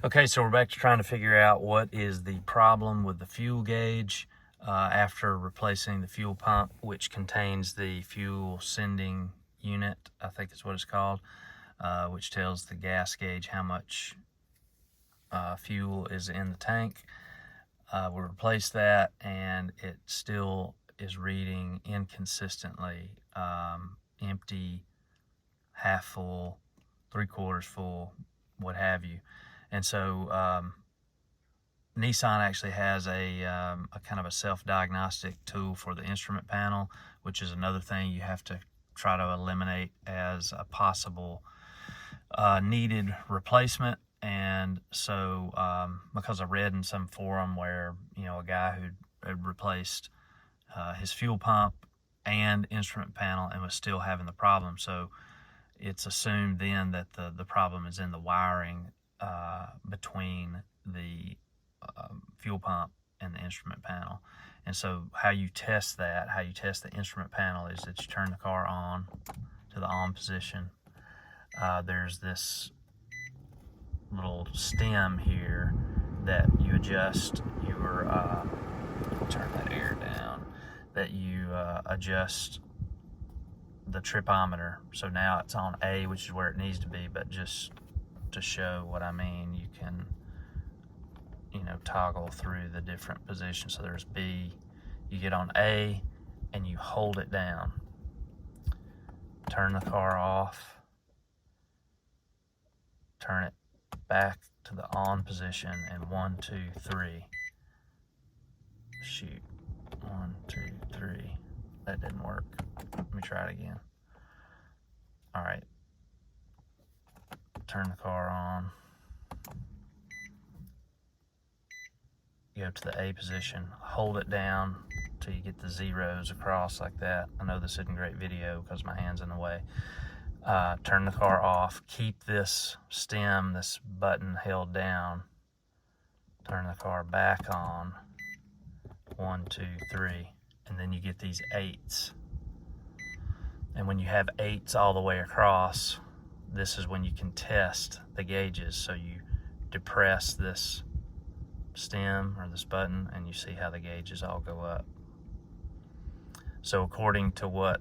Okay, so we're back to trying to figure out what is the problem with the fuel gauge after replacing the fuel pump, which contains the fuel sending unit, I think is what it's called, which tells the gas gauge how much fuel is in the tank. We replaced that and it still is reading inconsistently, empty, half full, 3/4 full, what have you. And so Nissan actually has a kind of a self-diagnostic tool for the instrument panel, which is another thing you have to try to eliminate as a possible needed replacement. And so because I read in some forum where, you know, a guy who had replaced his fuel pump and instrument panel and was still having the problem, so it's assumed then that the problem is in the wiring between the fuel pump and the instrument panel. And so how you test that, how you test the instrument panel, is that you turn the car on to the on position. There's this little stem here that you adjust your turn that air down, that you adjust the tripometer. So now it's on A, which is where it needs to be, but just to show what I mean, you can, you know, toggle through the different positions. So there's B, you get on A and you hold it down, turn the car off, turn it back to the on position, and 1, 2, 3, shoot, 1, 2, 3, that didn't work. Let me try it again. All right, turn the car on, go to the A position, hold it down till you get the zeros across like that. I know this isn't great video because my hand's in the way. Turn the car off, keep this stem, this button held down, turn the car back on, 1, 2, 3, and then you get these 8s. And when you have 8s all the way across, this is when you can test the gauges. So you depress this stem or this button and you see how the gauges all go up. So according to what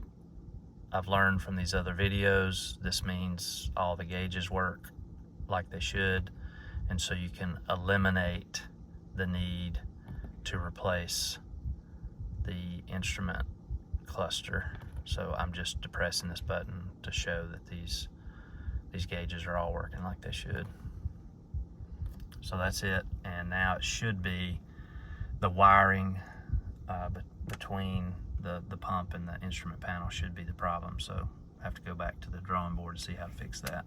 I've learned from these other videos, this means all the gauges work like they should, and so you can eliminate the need to replace the instrument cluster. So I'm just depressing this button to show that these gauges are all working like they should. So that's it, and now it should be the wiring between the pump and the instrument panel should be the problem. So I have to go back to the drawing board to see how to fix that.